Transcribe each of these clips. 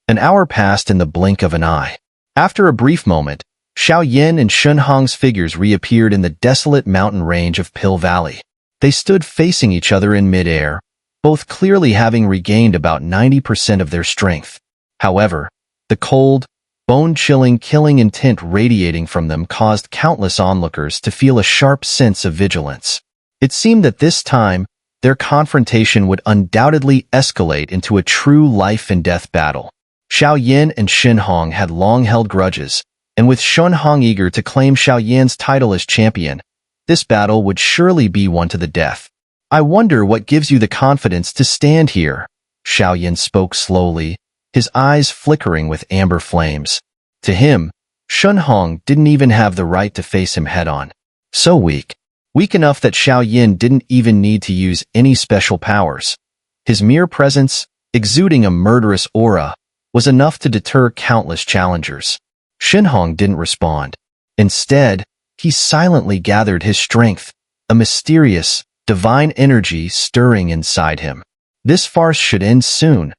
An hour passed in the blink of an eye. After a brief moment, Xiao Yan and Shen Hong's figures reappeared in the desolate mountain range of Pill Valley. They stood facing each other in midair, both clearly having regained about 90% of their strength. However, the cold, bone-chilling killing intent radiating from them caused countless onlookers to feel a sharp sense of vigilance. It seemed that this time, their confrontation would undoubtedly escalate into a true life-and-death battle. Xiao Yan and Shen Hong had long held grudges, and with Shen Hong eager to claim Xiao Yan's title as champion, this battle would surely be one to the death. "I wonder what gives you the confidence to stand here," Xiao Yan spoke slowly, his eyes flickering with amber flames. To him, Shen Hong didn't even have the right to face him head-on. So weak. Weak enough that Xiao Yan didn't even need to use any special powers. His mere presence, exuding a murderous aura, was enough to deter countless challengers. Shen Hong didn't respond. Instead, he silently gathered his strength, a mysterious, divine energy stirring inside him. "This farce should end soon.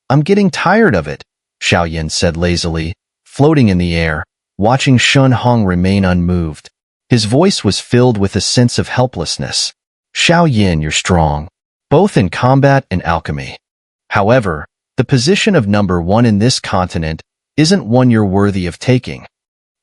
I'm getting tired of it," Xiao Yan said lazily, floating in the air, watching Shen Hong remain unmoved. His voice was filled with a sense of helplessness. "Xiao Yan, you're strong, both in combat and alchemy. However, the position of number one in this continent isn't one you're worthy of taking."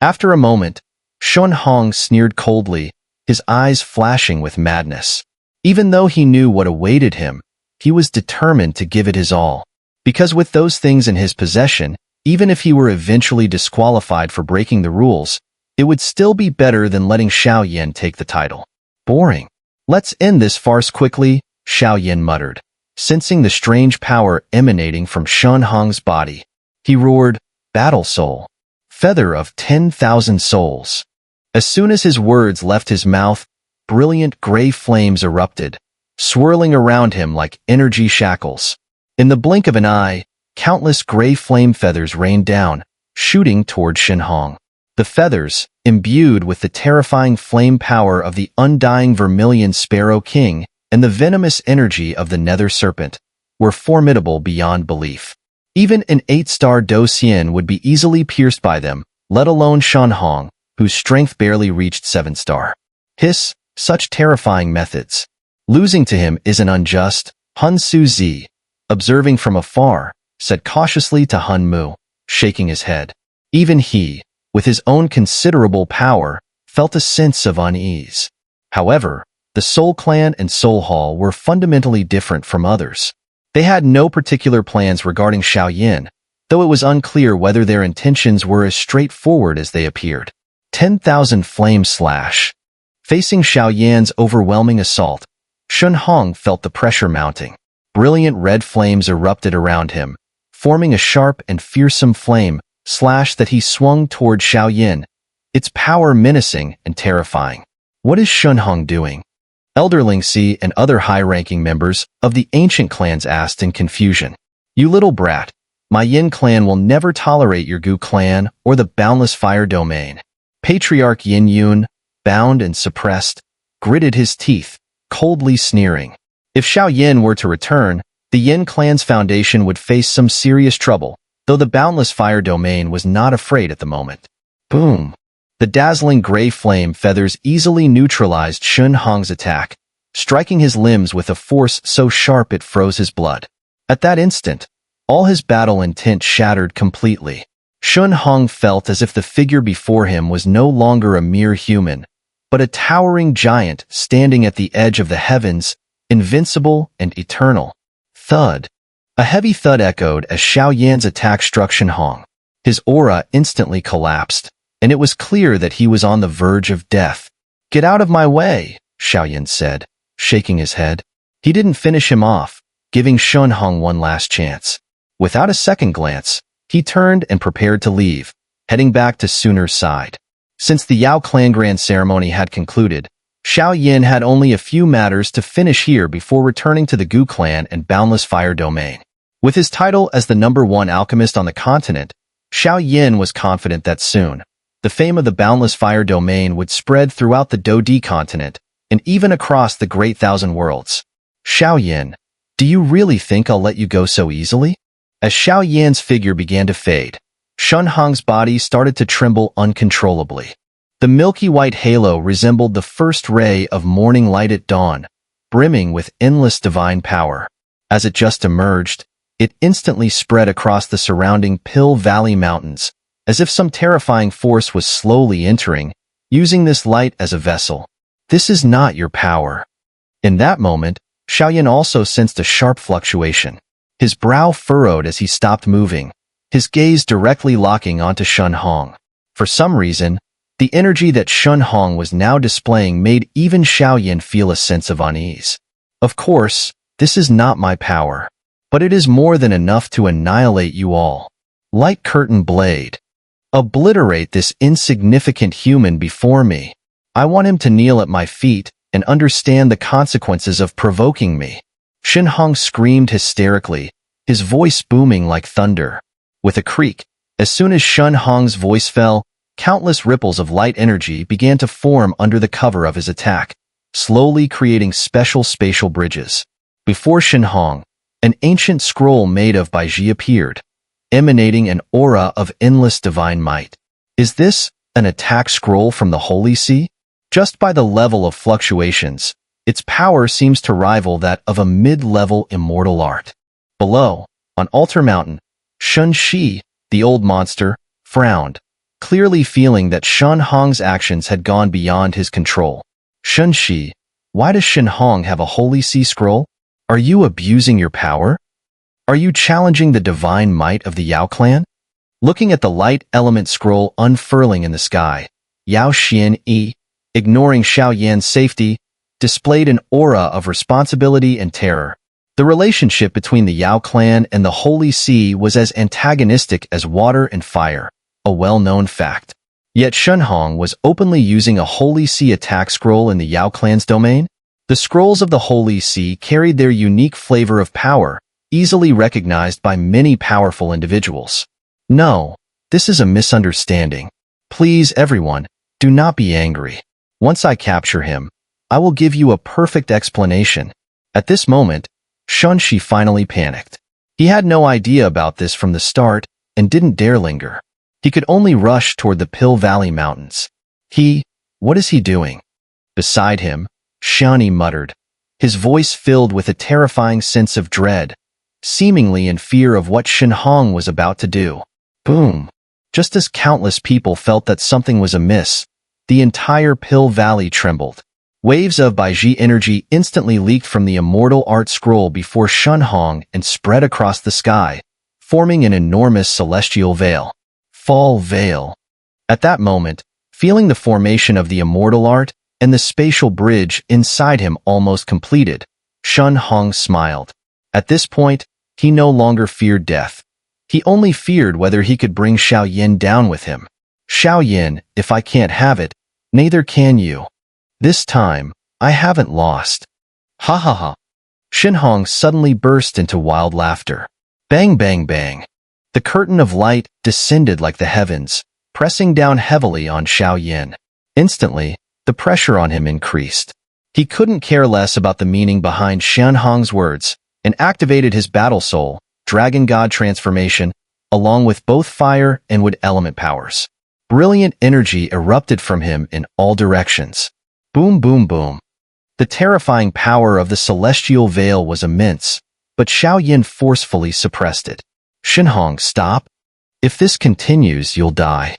After a moment, Shen Hong sneered coldly, his eyes flashing with madness. Even though he knew what awaited him, he was determined to give it his all. Because with those things in his possession, even if he were eventually disqualified for breaking the rules, it would still be better than letting Xiao Yan take the title. "Boring. Let's end this farce quickly," Xiao Yan muttered, sensing the strange power emanating from Shen Hong's body. He roared, "Battle soul. Feather of 10,000 souls." As soon as his words left his mouth, brilliant gray flames erupted, swirling around him like energy shackles. In the blink of an eye, countless gray flame feathers rained down, shooting toward Shen Hong. The feathers, imbued with the terrifying flame power of the undying vermilion Sparrow King and the venomous energy of the Nether Serpent, were formidable beyond belief. Even an 8-star Do Xian would be easily pierced by them, let alone Shen Hong, whose strength barely reached 7-star. "Hiss, such terrifying methods. Losing to him isn't unjust," Hun Su Zi, observing from afar, said cautiously to Hun Mu, shaking his head. Even he, with his own considerable power, felt a sense of unease. However, the Soul Clan and Soul Hall were fundamentally different from others. They had no particular plans regarding Xiao Yan, though it was unclear whether their intentions were as straightforward as they appeared. 10,000 flame slash. Facing Xiao Yan's overwhelming assault, Shen Hong felt the pressure mounting. Brilliant red flames erupted around him, forming a sharp and fearsome flame slash that he swung toward Xiao Yan, its power menacing and terrifying. What is Shen Hong doing? Elder Lingxi and other high-ranking members of the ancient clans asked in confusion. "You little brat, my Yin clan will never tolerate your Gu clan or the boundless fire domain." Patriarch Yin Yun, bound and suppressed, gritted his teeth, coldly sneering. If Xiao Yan were to return, the Yin clan's foundation would face some serious trouble, though the boundless fire domain was not afraid at the moment. Boom! The dazzling gray flame feathers easily neutralized Shen Hong's attack, striking his limbs with a force so sharp it froze his blood. At that instant, all his battle intent shattered completely. Shen Hong felt as if the figure before him was no longer a mere human, but a towering giant standing at the edge of the heavens, invincible and eternal. Thud. A heavy thud echoed as Xiao Yan's attack struck Shen Hong. His aura instantly collapsed, and it was clear that he was on the verge of death. "Get out of my way," Xiao Yan said, shaking his head. He didn't finish him off, giving Shen Hong one last chance. Without a second glance, he turned and prepared to leave, heading back to Xun'er's side. Since the Yao Clan grand ceremony had concluded, Xiao Yan had only a few matters to finish here before returning to the Gu clan and Boundless Fire Domain. With his title as the #1 alchemist on the continent, Xiao Yan was confident that soon, the fame of the Boundless Fire Domain would spread throughout the Do-Di continent and even across the Great Thousand Worlds. "Xiao Yan, do you really think I'll let you go so easily?" As Xiao Yan's figure began to fade, Shen Hong's body started to tremble uncontrollably. The milky white halo resembled the first ray of morning light at dawn, brimming with endless divine power. As it just emerged, it instantly spread across the surrounding Pill Valley Mountains, as if some terrifying force was slowly entering, using this light as a vessel. This is not your power. In that moment, Xiao Yan also sensed a sharp fluctuation. His brow furrowed as he stopped moving, his gaze directly locking onto Shen Hong. For some reason, the energy that Shen Hong was now displaying made even Xiao Yan feel a sense of unease. Of course, this is not my power, but it is more than enough to annihilate you all. Light Curtain Blade. Obliterate this insignificant human before me. I want him to kneel at my feet and understand the consequences of provoking me. Shen Hong screamed hysterically, his voice booming like thunder. With a creak, as soon as Shen Hong's voice fell, countless ripples of light energy began to form under the cover of his attack, slowly creating special spatial bridges. Before Shen Hong, an ancient scroll made of Baiji appeared, emanating an aura of endless divine might. Is this an attack scroll from the Holy See? Just by the level of fluctuations, its power seems to rival that of a mid-level immortal art. Below, on Altar Mountain, Shun Shi, the old monster, frowned, clearly feeling that Shen Hong's actions had gone beyond his control. Shun Shi, why does Shen Hong have a Holy See scroll? Are you abusing your power? Are you challenging the divine might of the Yao Clan? Looking at the light element scroll unfurling in the sky, Yao Xian, ignoring Xiao Yan's safety, displayed an aura of responsibility and terror. The relationship between the Yao Clan and the Holy See was as antagonistic as water and fire, a well-known fact. Yet Shen Hong was openly using a Holy See attack scroll in the Yao Clan's domain. The scrolls of the Holy See carried their unique flavor of power, easily recognized by many powerful individuals. No, this is a misunderstanding. Please, everyone, do not be angry. Once I capture him, I will give you a perfect explanation. At this moment, Shun Shi finally panicked. He had no idea about this from the start and didn't dare linger. He could only rush toward the Pill Valley Mountains. What is he doing? Beside him, Xiani muttered, his voice filled with a terrifying sense of dread, seemingly in fear of what Shen Hong was about to do. Boom! Just as countless people felt that something was amiss, the entire Pill Valley trembled. Waves of Baiji energy instantly leaked from the immortal art scroll before Shen Hong and spread across the sky, forming an enormous celestial veil. Fall Veil. At that moment, feeling the formation of the immortal art and the spatial bridge inside him almost completed, Shen Hong smiled. At this point, he no longer feared death. He only feared whether he could bring Xiao Yan down with him. Xiao Yan, if I can't have it, neither can you. This time, I haven't lost. Ha ha ha. Shen Hong suddenly burst into wild laughter. Bang bang bang. The curtain of light descended like the heavens, pressing down heavily on Xiao Yan. Instantly, the pressure on him increased. He couldn't care less about the meaning behind Shen Hong's words and activated his battle soul, dragon god transformation, along with both fire and wood element powers. Brilliant energy erupted from him in all directions. Boom boom boom. The terrifying power of the celestial veil was immense, but Xiao Yan forcefully suppressed it. Shen Hong, stop. If this continues, you'll die.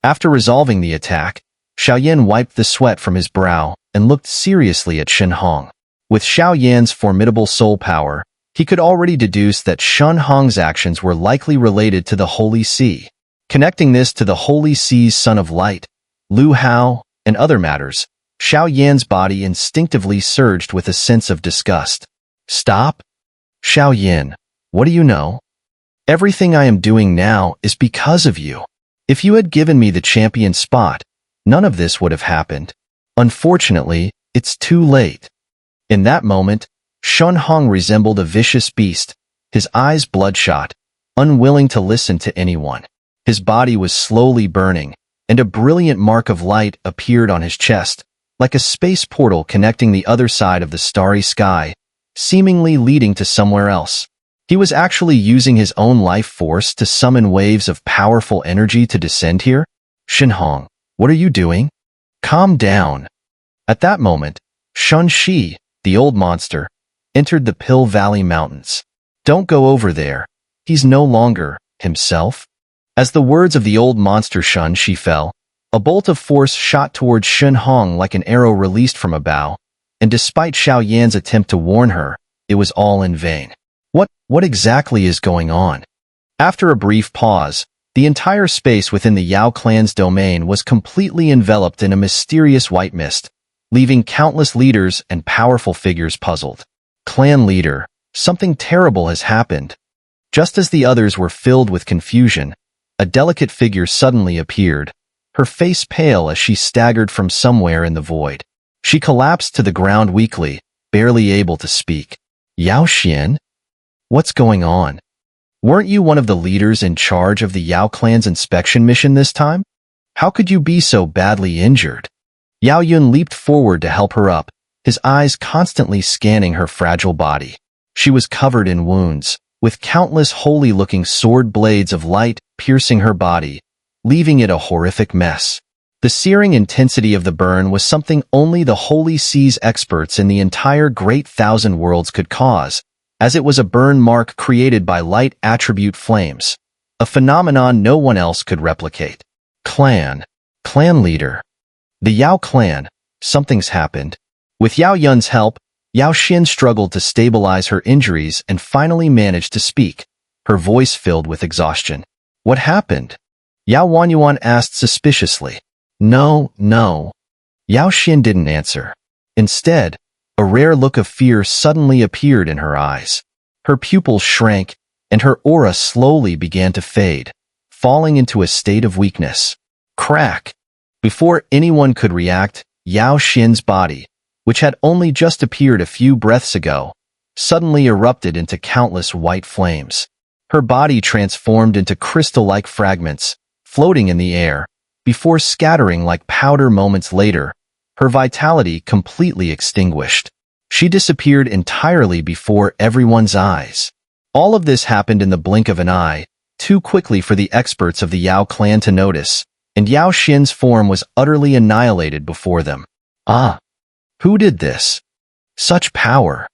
After resolving the attack, Xiao Yan wiped the sweat from his brow and looked seriously at Shen Hong. With Xiao Yan's formidable soul power, he could already deduce that Shen Hong's actions were likely related to the Holy See. Connecting this to the Holy See's Son of Light, Lu Hao, and other matters, Xiao Yan's body instinctively surged with a sense of disgust. Stop? Xiao Yan, what do you know? Everything I am doing now is because of you. If you had given me the champion spot, none of this would have happened. Unfortunately, it's too late. In that moment, Shen Hong resembled a vicious beast, his eyes bloodshot, unwilling to listen to anyone. His body was slowly burning, and a brilliant mark of light appeared on his chest, like a space portal connecting the other side of the starry sky, seemingly leading to somewhere else. He was actually using his own life force to summon waves of powerful energy to descend here? Shen Hong, what are you doing? Calm down. At that moment, Shun Shi, the old monster, entered the Pill Valley Mountains. Don't go over there. He's no longer himself. As the words of the old monster Shun Shi fell, a bolt of force shot towards Shen Hong like an arrow released from a bow, and despite Xiao Yan's attempt to warn her, it was all in vain. What exactly is going on? After a brief pause, the entire space within the Yao Clan's domain was completely enveloped in a mysterious white mist, leaving countless leaders and powerful figures puzzled. Clan leader, something terrible has happened. Just as the others were filled with confusion, a delicate figure suddenly appeared, her face pale as she staggered from somewhere in the void. She collapsed to the ground weakly, barely able to speak. Yao Xian? What's going on? Weren't you one of the leaders in charge of the Yao Clan's inspection mission this time? How could you be so badly injured? Yao Yun leaped forward to help her up, his eyes constantly scanning her fragile body. She was covered in wounds, with countless holy-looking sword blades of light piercing her body, leaving it a horrific mess. The searing intensity of the burn was something only the Holy Sea's experts in the entire Great Thousand Worlds could cause, as it was a burn mark created by light attribute flames, a phenomenon no one else could replicate. Clan leader. The Yao Clan, something's happened. With Yao Yun's help, Yao Xin struggled to stabilize her injuries and finally managed to speak, her voice filled with exhaustion. What happened? Yao Wanyuan asked suspiciously. No. Yao Xin didn't answer. Instead, a rare look of fear suddenly appeared in her eyes. Her pupils shrank, and her aura slowly began to fade, falling into a state of weakness. Crack! Before anyone could react, Yao Xin's body, which had only just appeared a few breaths ago, suddenly erupted into countless white flames. Her body transformed into crystal-like fragments, floating in the air, before scattering like powder moments later, her vitality completely extinguished. She disappeared entirely before everyone's eyes. All of this happened in the blink of an eye, too quickly for the experts of the Yao Clan to notice, and Yao Xin's form was utterly annihilated before them. Ah! Who did this? Such power!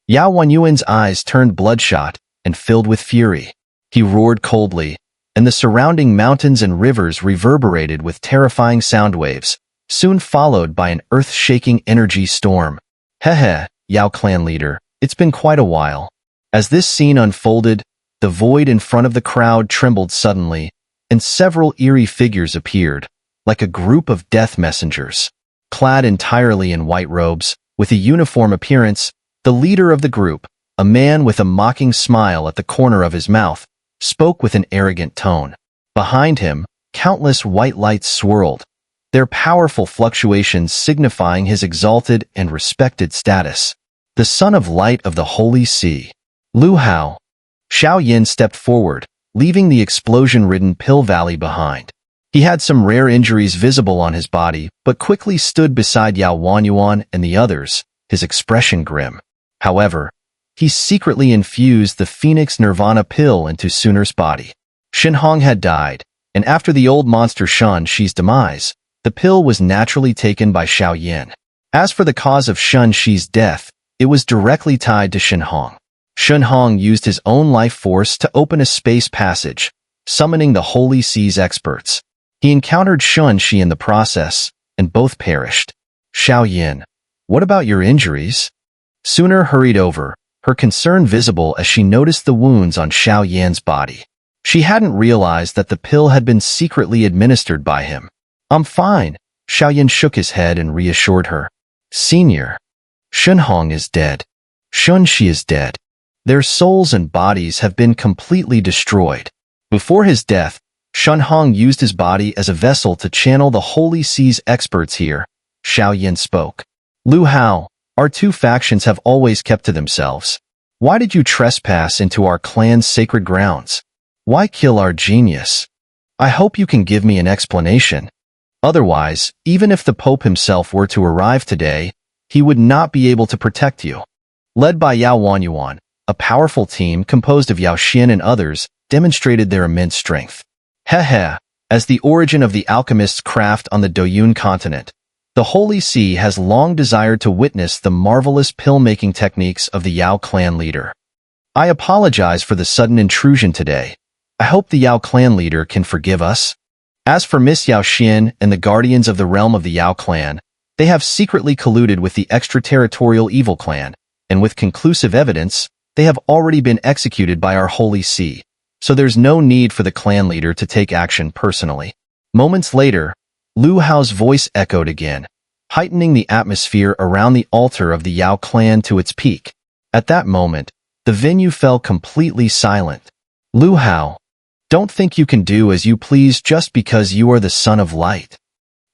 Yao Wanyuan's eyes turned bloodshot and filled with fury. He roared coldly, and the surrounding mountains and rivers reverberated with terrifying sound waves, soon followed by an earth-shaking energy storm. Hehe, Yao Clan leader, it's been quite a while. As this scene unfolded, the void in front of the crowd trembled suddenly, and several eerie figures appeared, like a group of death messengers. Clad entirely in white robes, with a uniform appearance, the leader of the group, a man with a mocking smile at the corner of his mouth, spoke with an arrogant tone. Behind him, countless white lights swirled, their powerful fluctuations signifying his exalted and respected status. The Son of Light of the Holy Sea. Lu Hao. Xiao Yan stepped forward, leaving the explosion-ridden Pill Valley behind. He had some rare injuries visible on his body, but quickly stood beside Yao Wanyuan and the others, his expression grim. However, he secretly infused the Phoenix Nirvana pill into Xun'er's body. Shen Hong had died, and after the old monster Shun Shi's demise, the pill was naturally taken by Xiao Yan. As for the cause of Shun Shi's death, it was directly tied to Shen Hong. Shen Hong used his own life force to open a space passage, summoning the Holy Sea's experts. He encountered Shun Shi in the process, and both perished. Xiao Yan, what about your injuries? Xun'er hurried over, her concern visible as she noticed the wounds on Xiao Yan's body. She hadn't realized that the pill had been secretly administered by him. I'm fine. Xiao Yan shook his head and reassured her. Senior, Shen Hong is dead. Shun Shi is dead. Their souls and bodies have been completely destroyed. Before his death, Shen Hong used his body as a vessel to channel the Holy Sea's experts here. Xiao Yan spoke. Lu Hao, our two factions have always kept to themselves. Why did you trespass into our clan's sacred grounds? Why kill our genius? I hope you can give me an explanation. Otherwise, even if the Pope himself were to arrive today, he would not be able to protect you. Led by Yao Wanyuan, a powerful team composed of Yao Xin and others, demonstrated their immense strength. Heh. As the origin of the alchemist's craft on the Doyun continent, the Holy See has long desired to witness the marvelous pill-making techniques of the Yao Clan leader. I apologize for the sudden intrusion today. I hope the Yao Clan leader can forgive us. As for Miss Yao Xin and the guardians of the realm of the Yao Clan, they have secretly colluded with the extraterritorial evil clan, and with conclusive evidence, they have already been executed by our Holy See, so there's no need for the clan leader to take action personally. Moments later, Lu Hao's voice echoed again, heightening the atmosphere around the altar of the Yao Clan to its peak. At that moment, the venue fell completely silent. Lu Hao, don't think you can do as you please just because you are the son of light.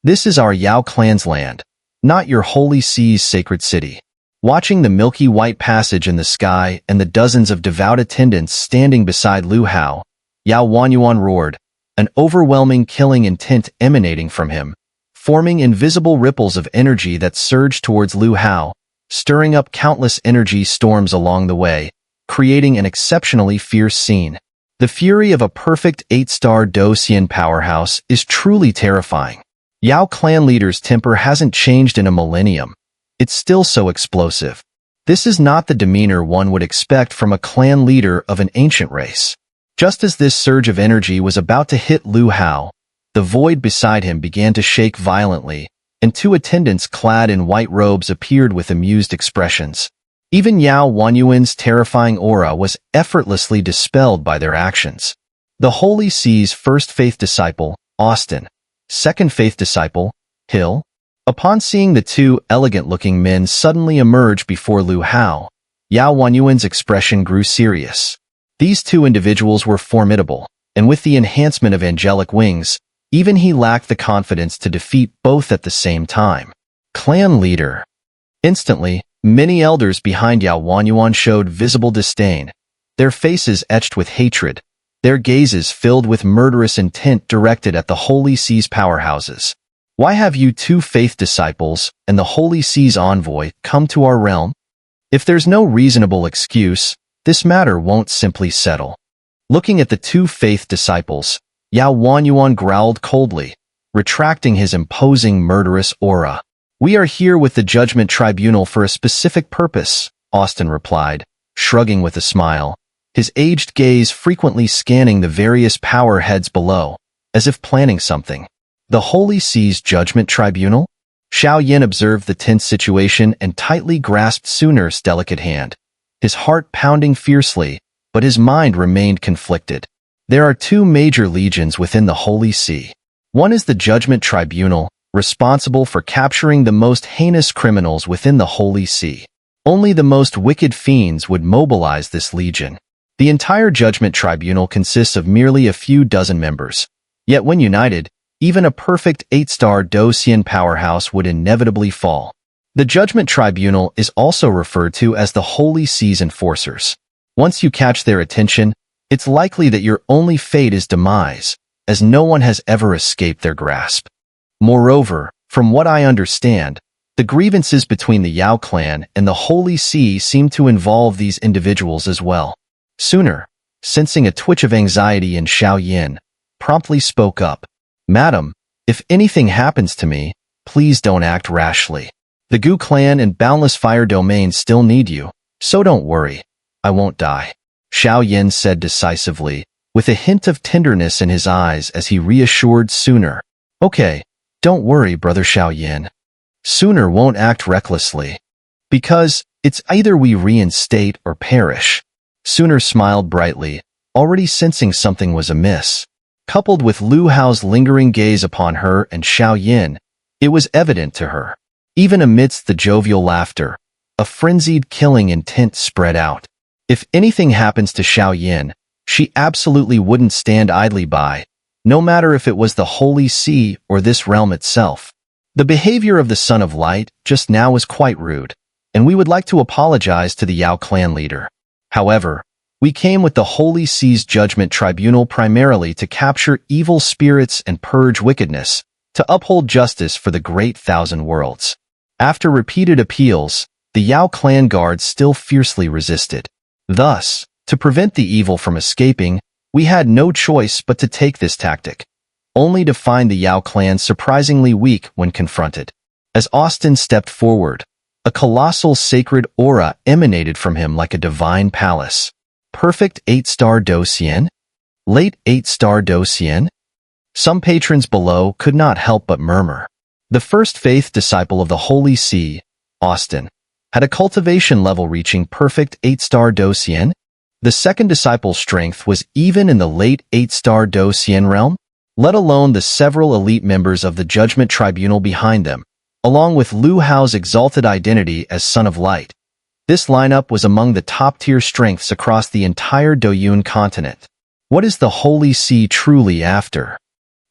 This is our Yao Clan's land, not your Holy See's sacred city. Watching the milky white passage in the sky and the dozens of devout attendants standing beside Lu Hao, Yao Wanyuan roared, an overwhelming killing intent emanating from him, forming invisible ripples of energy that surged towards Lu Hao, stirring up countless energy storms along the way, creating an exceptionally fierce scene. The fury of a perfect 8-star Douxian powerhouse is truly terrifying. Yao Clan leader's temper hasn't changed in a millennium. It's still so explosive. This is not the demeanor one would expect from a clan leader of an ancient race. Just as this surge of energy was about to hit Lu Hao, the void beside him began to shake violently, and two attendants clad in white robes appeared with amused expressions. Even Yao Wanyuan's terrifying aura was effortlessly dispelled by their actions. The Holy See's first faith disciple, Austin, second faith disciple, Hill. Upon seeing the two elegant-looking men suddenly emerge before Lu Hao, Yao Wanyuan's expression grew serious. These two individuals were formidable, and with the enhancement of angelic wings, even he lacked the confidence to defeat both at the same time. Clan leader. Instantly, many elders behind Yao Wanyuan showed visible disdain, their faces etched with hatred, their gazes filled with murderous intent directed at the Holy See's powerhouses. Why have you two faith disciples and the Holy See's envoy come to our realm? If there's no reasonable excuse, this matter won't simply settle. Looking at the two faith disciples, Yao Wanyuan growled coldly, retracting his imposing murderous aura. We are here with the Judgment Tribunal for a specific purpose, Austin replied, shrugging with a smile, his aged gaze frequently scanning the various power heads below, as if planning something. The Holy See's Judgment Tribunal? Xiao Yan observed the tense situation and tightly grasped Xun'er's delicate hand, his heart pounding fiercely, but his mind remained conflicted. There are two major legions within the Holy See. One is the Judgment Tribunal, responsible for capturing the most heinous criminals within the Holy See. Only the most wicked fiends would mobilize this legion. The entire Judgment Tribunal consists of merely a few dozen members. Yet when united, even a perfect 8-star Douxian powerhouse would inevitably fall. The Judgment Tribunal is also referred to as the Holy See's enforcers. Once you catch their attention, it's likely that your only fate is demise, as no one has ever escaped their grasp. Moreover, from what I understand, the grievances between the Yao Clan and the Holy See seem to involve these individuals as well. Xun'er, sensing a twitch of anxiety in Xiao Yan, promptly spoke up. Madam, if anything happens to me, please don't act rashly. The Gu clan and Boundless Fire Domain still need you, so don't worry. I won't die. Xiao Yan said decisively, with a hint of tenderness in his eyes as he reassured Xun'er. Okay, don't worry, brother Xiao Yan. Xun'er won't act recklessly. Because, it's either we reinstate or perish. Xun'er smiled brightly, already sensing something was amiss. Coupled with Lu Hao's lingering gaze upon her and Xiao Yan, it was evident to her. Even amidst the jovial laughter, a frenzied killing intent spread out. If anything happens to Xiao Yan, she absolutely wouldn't stand idly by, no matter if it was the Holy See or this realm itself. The behavior of the Son of Light just now was quite rude, and we would like to apologize to the Yao Clan leader. However, we came with the Holy See's Judgment Tribunal primarily to capture evil spirits and purge wickedness, to uphold justice for the Great Thousand Worlds. After repeated appeals, the Yao Clan guards still fiercely resisted. Thus, to prevent the evil from escaping, we had no choice but to take this tactic, only to find the Yao clan surprisingly weak when confronted. As Austin stepped forward, a colossal sacred aura emanated from him like a divine palace. Perfect 8-star Docian? Late 8-star Docian? Some patrons below could not help but murmur. The first faith disciple of the Holy See, Austin, had a cultivation level reaching perfect 8-star Docian. The second disciple's strength was even in the late 8-star Docian realm, let alone the several elite members of the Judgment Tribunal behind them, along with Lu Hao's exalted identity as Son of Light. This lineup was among the top-tier strengths across the entire Doyun continent. What is the Holy See truly after?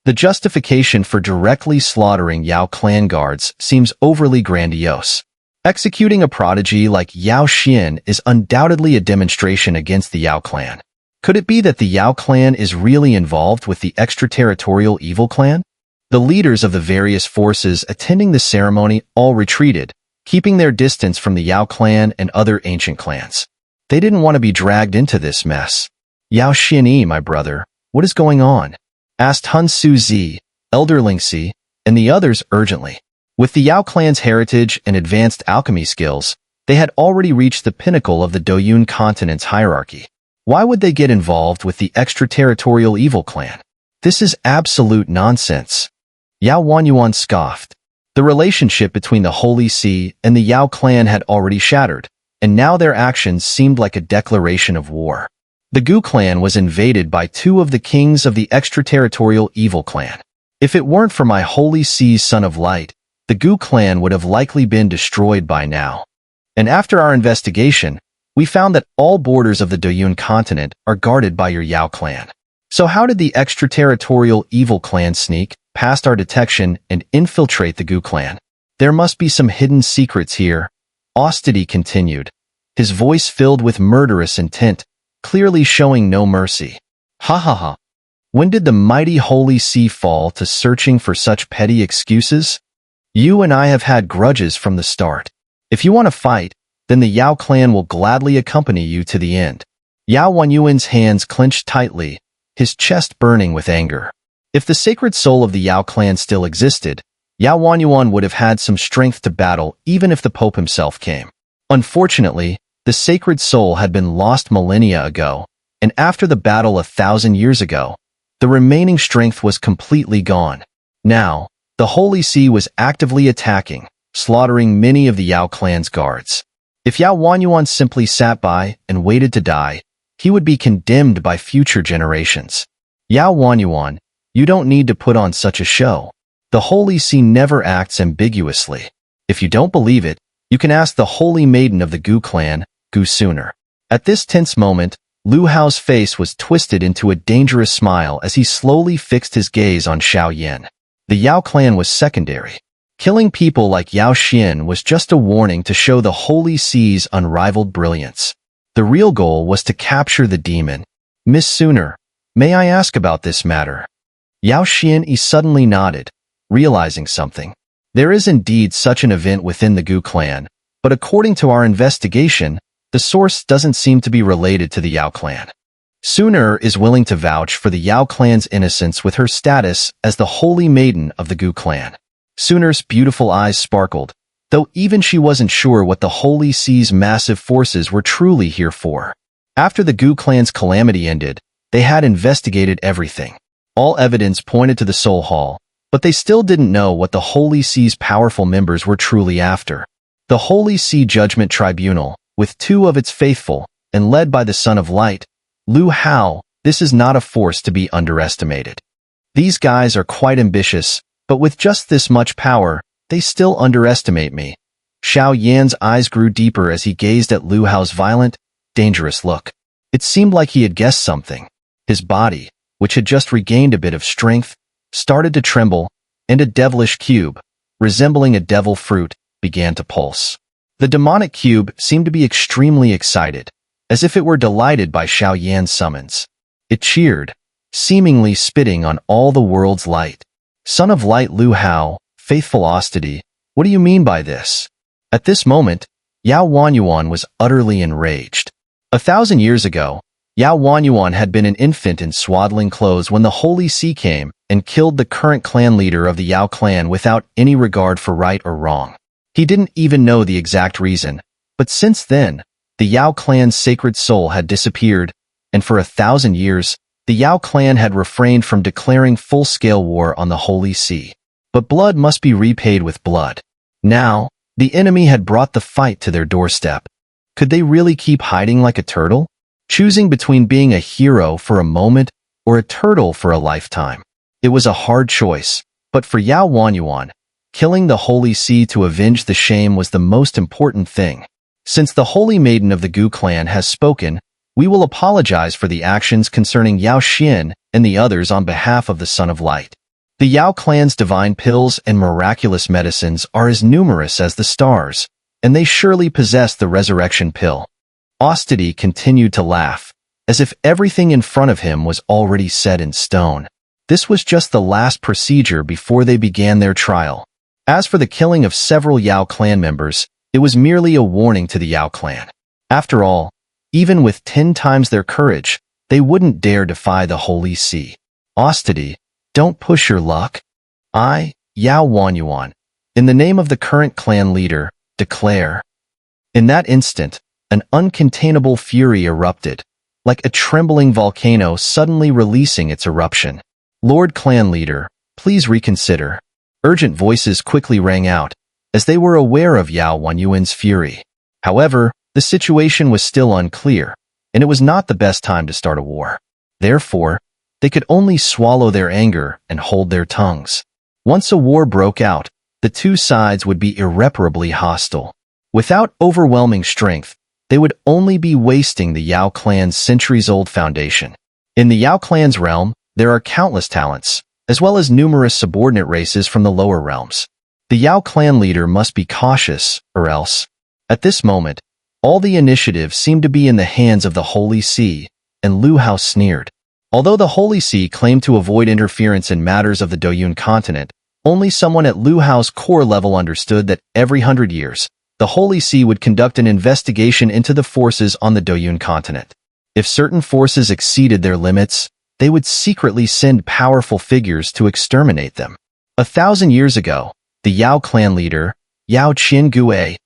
The justification for directly slaughtering Yao clan guards seems overly grandiose. Executing a prodigy like Yao Xian is undoubtedly a demonstration against the Yao clan. Could it be that the Yao clan is really involved with the extraterritorial evil clan? The leaders of the various forces attending the ceremony all retreated, keeping their distance from the Yao clan and other ancient clans. They didn't want to be dragged into this mess. Yao Xian, my brother, what is going on? Asked Hun Suzi, Elder Lingxi, and the others urgently. With the Yao clan's heritage and advanced alchemy skills, they had already reached the pinnacle of the Doyun continent's hierarchy. Why would they get involved with the extraterritorial evil clan? This is absolute nonsense. Yao Wanyuan scoffed. The relationship between the Holy See and the Yao clan had already shattered, and now their actions seemed like a declaration of war. The Gu clan was invaded by two of the kings of the extraterritorial evil clan. If it weren't for my Holy See's Son of Light, the Gu clan would have likely been destroyed by now. And after our investigation, we found that all borders of the Doyun continent are guarded by your Yao clan. So how did the extraterritorial evil clan sneak past our detection and infiltrate the Gu clan? There must be some hidden secrets here, Austity continued, his voice filled with murderous intent, clearly showing no mercy. Ha ha ha. When did the mighty Holy See fall to searching for such petty excuses? You and I have had grudges from the start. If you want to fight, then the Yao clan will gladly accompany you to the end. Yao Wanyuan's hands clenched tightly, his chest burning with anger. If the sacred soul of the Yao clan still existed, Yao Wanyuan would have had some strength to battle even if the Pope himself came. Unfortunately, the sacred soul had been lost millennia ago, and after the battle 1,000 years ago, the remaining strength was completely gone. Now, the Holy See was actively attacking, slaughtering many of the Yao clan's guards. If Yao Wanyuan simply sat by and waited to die, he would be condemned by future generations. Yao Wanyuan, you don't need to put on such a show. The Holy See never acts ambiguously. If you don't believe it, you can ask the Holy Maiden of the Gu clan, Gu Xun'er. At this tense moment, Lu Hao's face was twisted into a dangerous smile as he slowly fixed his gaze on Xiao Yan. The Yao clan was secondary. Killing people like Yao Xian was just a warning to show the Holy See's unrivaled brilliance. The real goal was to capture the demon. Miss Xun'er, may I ask about this matter? Yao Xian suddenly nodded, realizing something. There is indeed such an event within the Gu clan, but according to our investigation, the source doesn't seem to be related to the Yao clan. Xun'er is willing to vouch for the Yao clan's innocence with her status as the Holy Maiden of the Gu clan. Xun'er's beautiful eyes sparkled, though even she wasn't sure what the Holy See's massive forces were truly here for. After the Gu clan's calamity ended, they had investigated everything. All evidence pointed to the Soul Hall, but they still didn't know what the Holy See's powerful members were truly after. The Holy See Judgment Tribunal, with two of its faithful, and led by the Son of Light, Lu Hao, this is not a force to be underestimated. These guys are quite ambitious, but with just this much power, they still underestimate me. Xiao Yan's eyes grew deeper as he gazed at Lu Hao's violent, dangerous look. It seemed like he had guessed something. His body, which had just regained a bit of strength, started to tremble, and a devilish cube, resembling a devil fruit, began to pulse. The demonic cube seemed to be extremely excited, as if it were delighted by Xiao Yan's summons. It cheered, seemingly spitting on all the world's light. Son of Light Lu Hao, faithful Austity, what do you mean by this? At this moment, Yao Wanyuan was utterly enraged. 1,000 years ago, Yao Wanyuan had been an infant in swaddling clothes when the Holy See came and killed the current clan leader of the Yao clan without any regard for right or wrong. He didn't even know the exact reason, but since then, the Yao clan's sacred soul had disappeared, and for 1,000 years, the Yao clan had refrained from declaring full-scale war on the Holy See. But blood must be repaid with blood. Now, the enemy had brought the fight to their doorstep. Could they really keep hiding like a turtle? Choosing between being a hero for a moment or a turtle for a lifetime. It was a hard choice, but for Yao Wanyuan, killing the Holy See to avenge the shame was the most important thing. Since the Holy Maiden of the Gu clan has spoken, we will apologize for the actions concerning Yao Xian and the others on behalf of the Son of Light. The Yao clan's divine pills and miraculous medicines are as numerous as the stars, and they surely possess the resurrection pill. Ostity continued to laugh, as if everything in front of him was already set in stone. This was just the last procedure before they began their trial. As for the killing of several Yao clan members, it was merely a warning to the Yao clan. After all, even with 10 times their courage, they wouldn't dare defy the Holy See. Ostity, don't push your luck. I, Yao Wanyuan, in the name of the current clan leader, declare. In that instant, an uncontainable fury erupted, like a trembling volcano suddenly releasing its eruption. Lord Clan Leader, please reconsider. Urgent voices quickly rang out, as they were aware of Yao Wanyuan's fury. However, the situation was still unclear, and it was not the best time to start a war. Therefore, they could only swallow their anger and hold their tongues. Once a war broke out, the two sides would be irreparably hostile. Without overwhelming strength, they would only be wasting the Yao clan's centuries-old foundation. In the Yao clan's realm, there are countless talents, as well as numerous subordinate races from the lower realms. The Yao clan leader must be cautious, or else. At this moment, all the initiative seemed to be in the hands of the Holy See, and Lu Hao sneered. Although the Holy See claimed to avoid interference in matters of the Doyun continent, only someone at Lu Hao's core level understood that every 100 years, the Holy See would conduct an investigation into the forces on the Doyun continent. If certain forces exceeded their limits, they would secretly send powerful figures to exterminate them. 1,000 years ago, the Yao clan leader, Yao Qiangue,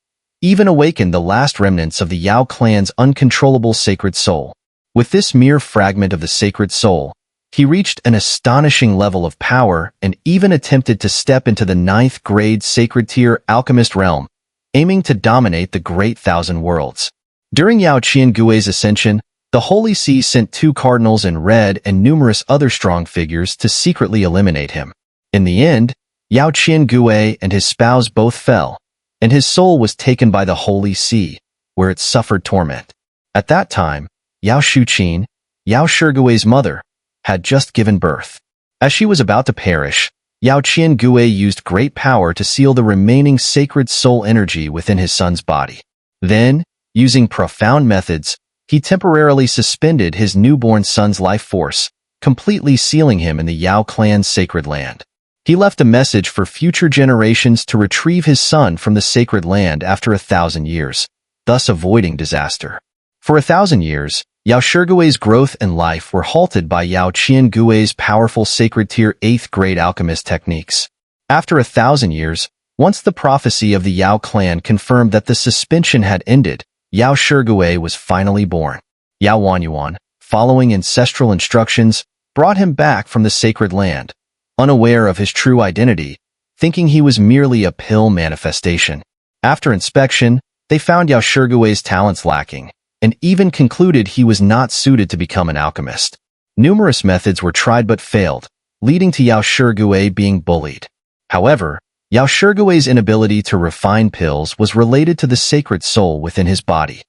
even awakened the last remnants of the Yao clan's uncontrollable sacred soul. With this mere fragment of the sacred soul, he reached an astonishing level of power and even attempted to step into the 9th grade sacred tier alchemist realm, aiming to dominate the Great Thousand Worlds. During Yao Qiangue's ascension, the Holy See sent 2 cardinals in red and numerous other strong figures to secretly eliminate him. In the end, Yao Qiangue and his spouse both fell, and his soul was taken by the Holy See, where it suffered torment. At that time, Yao Shuqin, Yao Shigue's mother, had just given birth. As she was about to perish, Yao Qiangue used great power to seal the remaining sacred soul energy within his son's body. Then, using profound methods, he temporarily suspended his newborn son's life force, completely sealing him in the Yao clan's sacred land. He left a message for future generations to retrieve his son from the sacred land after 1,000 years, thus avoiding disaster. For 1,000 years, Yao Shigue's growth and life were halted by Yao Qiangue's powerful sacred tier 8th grade alchemist techniques. After 1,000 years, once the prophecy of the Yao clan confirmed that the suspension had ended, Yao Shigue was finally born. Yao Wanyuan, following ancestral instructions, brought him back from the sacred land, unaware of his true identity, thinking he was merely a pill manifestation. After inspection, they found Yao Shigue's talents lacking, and even concluded he was not suited to become an alchemist. Numerous methods were tried but failed, leading to Yao Shigue being bullied. However, Yao Shigue's inability to refine pills was related to the sacred soul within his body.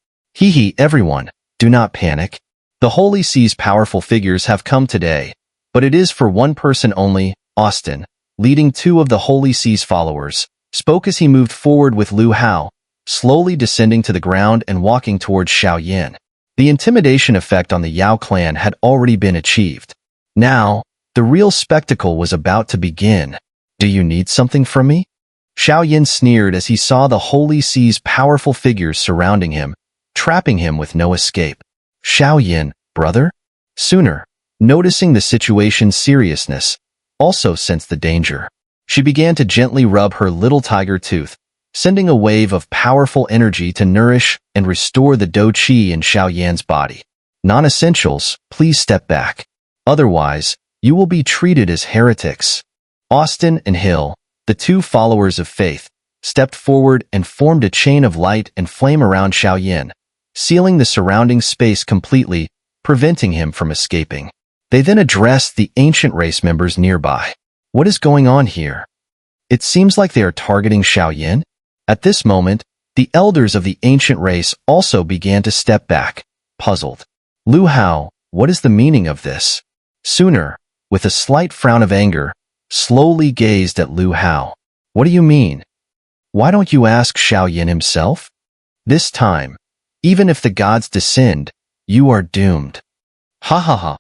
Everyone, do not panic. The Holy See's powerful figures have come today, but it is for one person only. Austin, leading 2 of the Holy See's followers, spoke as he moved forward with Lu Hao, slowly descending to the ground and walking towards Xiao Yan. The intimidation effect on the Yao clan had already been achieved. Now, the real spectacle was about to begin. Do you need something from me? Xiao Yan sneered as he saw the Holy See's powerful figures surrounding him, trapping him with no escape. Xiao Yan, brother? Xun'er, noticing the situation's seriousness, also sensed the danger. She began to gently rub her little tiger tooth, sending a wave of powerful energy to nourish and restore the do qi in Xiao Yan's body. Non-essentials, please step back. Otherwise, you will be treated as heretics. Austin and Hill, the two followers of faith, stepped forward and formed a chain of light and flame around Xiao Yan, sealing the surrounding space completely, preventing him from escaping. They then addressed the ancient race members nearby. What is going on here? It seems like they are targeting Xiao Yan. At this moment, the elders of the ancient race also began to step back, puzzled. Lu Hao, what is the meaning of this? Xun'er, with a slight frown of anger, slowly gazed at Lu Hao. What do you mean? Why don't you ask Xiao Yan himself? This time, even if the gods descend, you are doomed. Ha ha ha.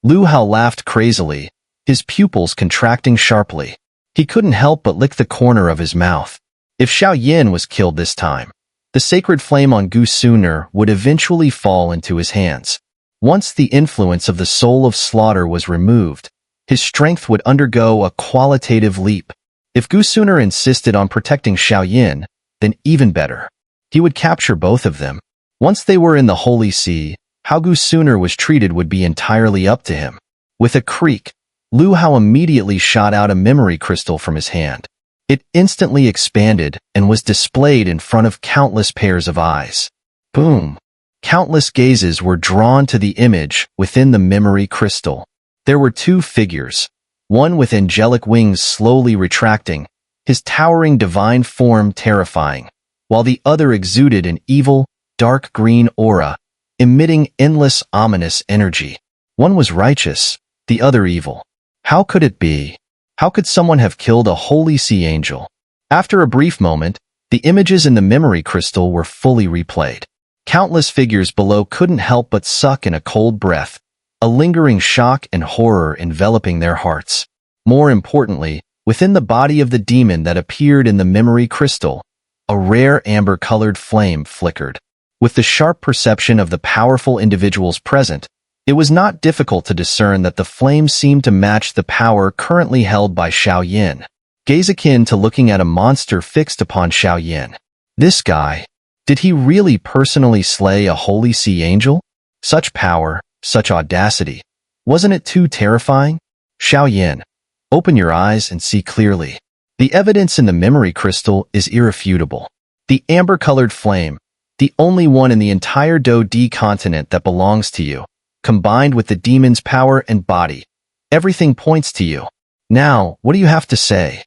Lu Hao laughed crazily, his pupils contracting sharply. He couldn't help but lick the corner of his mouth. If Xiao Yan was killed this time, the sacred flame on Xun'er would eventually fall into his hands. Once the influence of the soul of slaughter was removed, his strength would undergo a qualitative leap. If Xun'er insisted on protecting Xiao Yan, then even better. He would capture both of them. Once they were in the Holy See, how Xun'er was treated would be entirely up to him. With a creak, Lu Hao immediately shot out a memory crystal from his hand. It instantly expanded and was displayed in front of countless pairs of eyes. Boom! Countless gazes were drawn to the image within the memory crystal. There were two figures, one with angelic wings slowly retracting, his towering divine form terrifying, while the other exuded an evil, dark green aura, emitting endless ominous energy. One was righteous, the other evil. How could it be? How could someone have killed a Holy Sea angel? After a brief moment, the images in the memory crystal were fully replayed. Countless figures below couldn't help but suck in a cold breath, a lingering shock and horror enveloping their hearts. More importantly, within the body of the demon that appeared in the memory crystal, a rare amber-colored flame flickered. With the sharp perception of the powerful individuals present, it was not difficult to discern that the flame seemed to match the power currently held by Xiao Yan, gaze akin to looking at a monster fixed upon Xiao Yan. This guy, did he really personally slay a Holy Sea angel? Such power, such audacity. Wasn't it too terrifying? Xiao Yan, open your eyes and see clearly. The evidence in the memory crystal is irrefutable. The amber-colored flame, the only one in the entire Do D continent that belongs to you, combined with the demon's power and body. Everything points to you. Now, what do you have to say?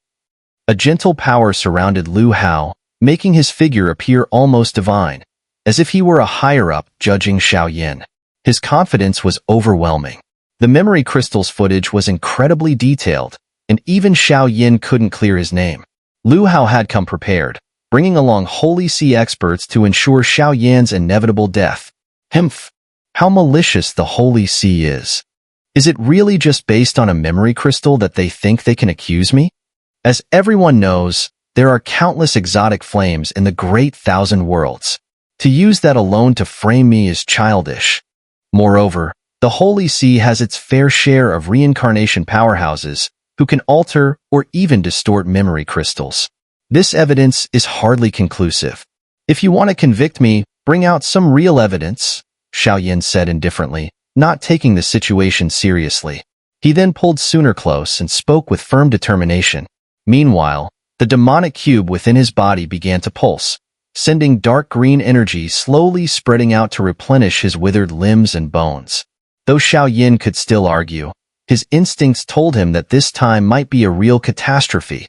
A gentle power surrounded Lu Hao, making his figure appear almost divine, as if he were a higher-up judging Xiao Yan. His confidence was overwhelming. The memory crystal's footage was incredibly detailed, and even Xiao Yan couldn't clear his name. Lu Hao had come prepared, bringing along Holy Sea experts to ensure Xiao Yan's inevitable death. Humph! How malicious the Holy Sea is. Is it really just based on a memory crystal that they think they can accuse me? As everyone knows, there are countless exotic flames in the great thousand worlds. To use that alone to frame me is childish. Moreover, the Holy Sea has its fair share of reincarnation powerhouses who can alter or even distort memory crystals. This evidence is hardly conclusive. If you want to convict me, bring out some real evidence, Xiao Yan said indifferently, not taking the situation seriously. He then pulled Xun'er close and spoke with firm determination. Meanwhile, the demonic cube within his body began to pulse, sending dark green energy slowly spreading out to replenish his withered limbs and bones. Though Xiao Yan could still argue, his instincts told him that this time might be a real catastrophe,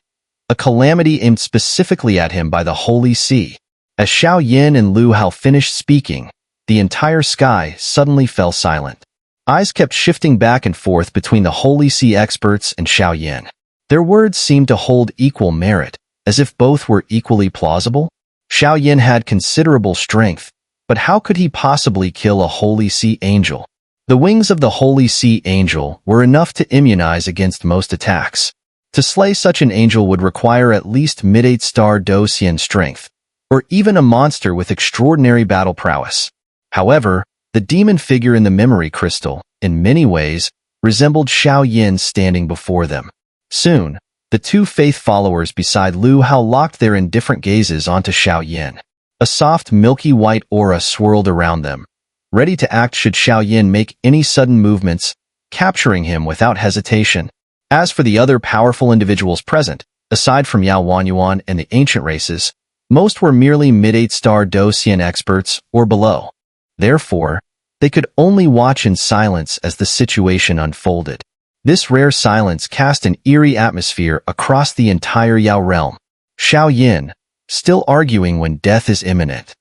a calamity aimed specifically at him by the Holy Sea. As Xiao Yan and Lu Hao finished speaking, the entire sky suddenly fell silent. Eyes kept shifting back and forth between the Holy Sea experts and Xiao Yan. Their words seemed to hold equal merit, as if both were equally plausible. Xiao Yan had considerable strength, but how could he possibly kill a Holy Sea angel? The wings of the Holy Sea angel were enough to immunize against most attacks. To slay such an angel would require at least mid-8-star Do Xian strength, or even a monster with extraordinary battle prowess. However, the demon figure in the memory crystal, in many ways, resembled Xiao Yan standing before them. Soon, the two faith followers beside Lu Hao locked their indifferent gazes onto Xiao Yan. A soft, milky white aura swirled around them, ready to act should Xiao Yan make any sudden movements, capturing him without hesitation. As for the other powerful individuals present, aside from Yao Wanyuan and the ancient races, most were merely mid-8-star Docian experts or below. Therefore, they could only watch in silence as the situation unfolded. This rare silence cast an eerie atmosphere across the entire Yao realm. Xiao Yan, still arguing when death is imminent.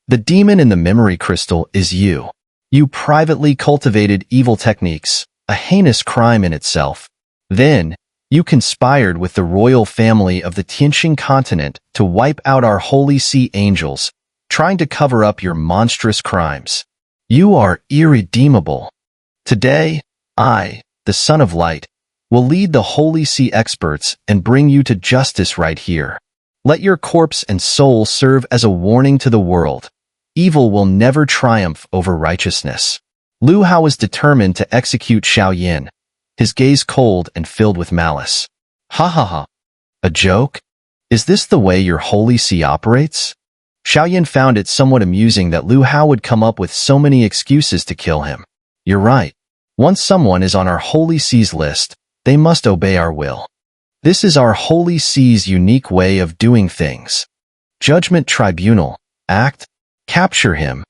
The demon in the memory crystal is you. You privately cultivated evil techniques, a heinous crime in itself. Then, you conspired with the royal family of the Tianxing continent to wipe out our Holy Sea angels, trying to cover up your monstrous crimes. You are irredeemable. Today, I, the Son of Light, will lead the Holy Sea experts and bring you to justice right here. Let your corpse and soul serve as a warning to the world. Evil will never triumph over righteousness. Lu Hao was determined to execute Xiao Yan, his gaze cold and filled with malice. Ha ha ha. A joke? Is this the way your Holy See operates? Xiao Yan found it somewhat amusing that Lu Hao would come up with so many excuses to kill him. You're right. Once someone is on our Holy See's list, they must obey our will. This is our Holy See's unique way of doing things. Judgment Tribunal, act, capture him.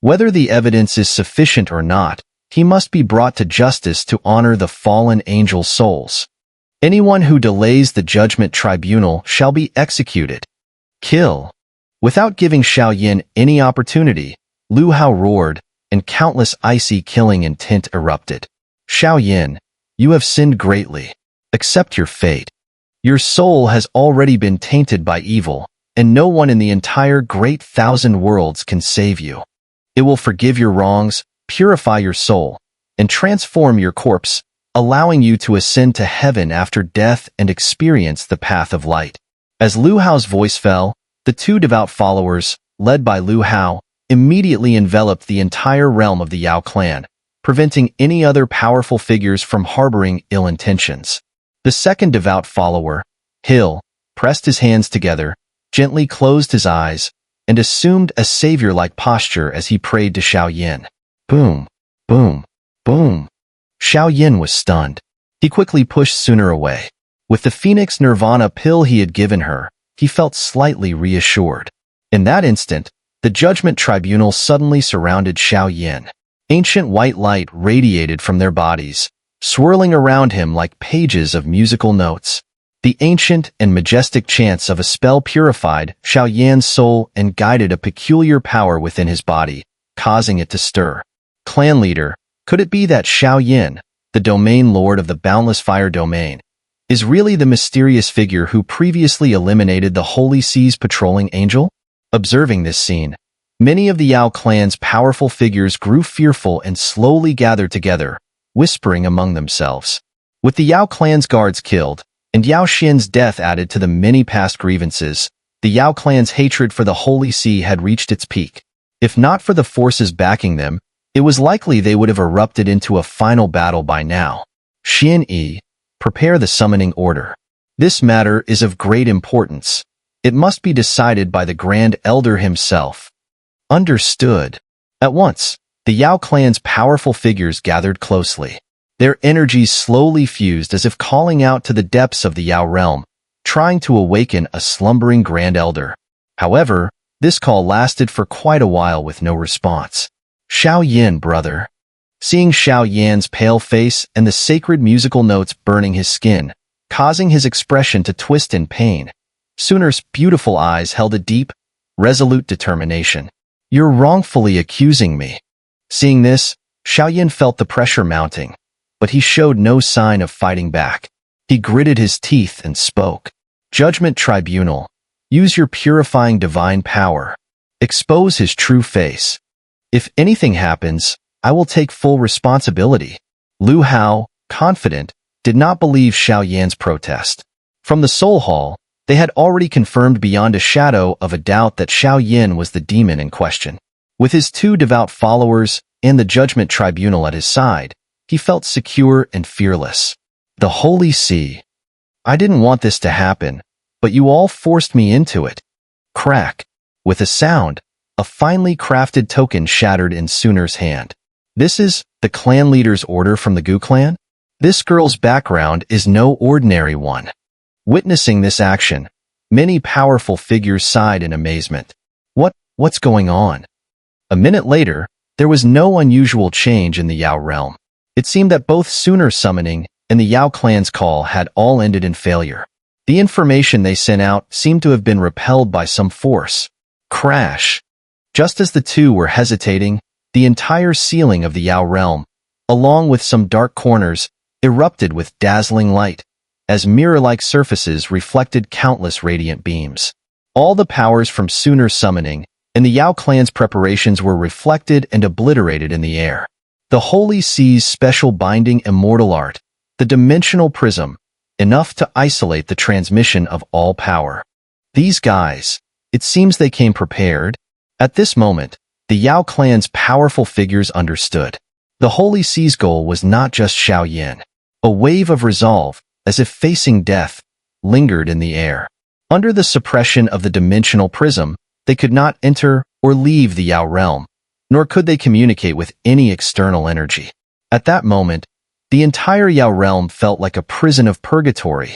Whether the evidence is sufficient or not, he must be brought to justice to honor the fallen angel souls. Anyone who delays the Judgment Tribunal shall be executed. Kill. Without giving Xiao Yan any opportunity, Lu Hao roared, and countless icy killing intent erupted. Xiao Yan, you have sinned greatly. Accept your fate. Your soul has already been tainted by evil, and no one in the entire great 1,000 worlds can save you. It will forgive your wrongs, purify your soul, and transform your corpse, allowing you to ascend to heaven after death and experience the path of light. As Lu Hao's voice fell, the two devout followers, led by Lu Hao, immediately enveloped the entire realm of the Yao Clan, preventing any other powerful figures from harboring ill intentions. The second devout follower, Hill, pressed his hands together, gently closed his eyes, and assumed a savior-like posture as he prayed to Xiao Yan. Boom, boom, boom. Xiao Yan was stunned. He quickly pushed Xun'er away. With the Phoenix Nirvana pill he had given her, he felt slightly reassured. In that instant, the Judgment Tribunal suddenly surrounded Xiao Yan. Ancient white light radiated from their bodies, swirling around him like pages of musical notes. The ancient and majestic chants of a spell purified Xiao Yan's soul and guided a peculiar power within his body, causing it to stir. Clan leader, could it be that Xiao Yan, the domain lord of the boundless fire domain, is really the mysterious figure who previously eliminated the Holy Sea's patrolling angel? Observing this scene, many of the Yao clan's powerful figures grew fearful and slowly gathered together, whispering among themselves. With the Yao clan's guards killed, and Yao Xin's death added to the many past grievances, the Yao clan's hatred for the Holy See had reached its peak. If not for the forces backing them, it was likely they would have erupted into a final battle by now. Xin, prepare the summoning order. This matter is of great importance. It must be decided by the Grand Elder himself. Understood. At once, the Yao clan's powerful figures gathered closely. Their energies slowly fused as if calling out to the depths of the Yao realm, trying to awaken a slumbering Grand Elder. However, this call lasted for quite a while with no response. Xiao Yan, brother. Seeing Xiao Yan's pale face and the sacred musical notes burning his skin, causing his expression to twist in pain, Xun'er's beautiful eyes held a deep, resolute determination. You're wrongfully accusing me. Seeing this, Xiao Yan felt the pressure mounting, but he showed no sign of fighting back. He gritted his teeth and spoke. Judgment Tribunal, use your purifying divine power. Expose his true face. If anything happens, I will take full responsibility. Lu Hao, confident, did not believe Xiao Yan's protest. From the Soul Hall, They had already confirmed beyond a shadow of a doubt that Xiao Yan was the demon in question. With his 2 devout followers and the Judgment Tribunal at his side, he felt secure and fearless. The Holy Sea. I didn't want this to happen, but you all forced me into it. Crack. With a sound, a finely crafted token shattered in Xun'er's hand. This is the clan leader's order from the Gu clan? This girl's background is no ordinary one. Witnessing this action, many powerful figures sighed in amazement. What's going on? A minute later, there was no unusual change in the Yao realm. It seemed that both Xun'er summoning and the Yao clan's call had all ended in failure. The information they sent out seemed to have been repelled by some force. Crash. Just as the 2 were hesitating, the entire ceiling of the Yao realm, along with some dark corners, erupted with dazzling light, as mirror-like surfaces reflected countless radiant beams. All the powers from Xun'er summoning and the Yao clan's preparations were reflected and obliterated in the air. The Holy Sea's special binding immortal art, the dimensional prism, enough to isolate the transmission of all power. These guys, it seems they came prepared. At this moment, the Yao clan's powerful figures understood. The Holy Sea's goal was not just Xiao Yan. A wave of resolve, as if facing death, lingered in the air. Under the suppression of the dimensional prism, they could not enter or leave the Yao realm, nor could they communicate with any external energy. At that moment, the entire Yao realm felt like a prison of purgatory,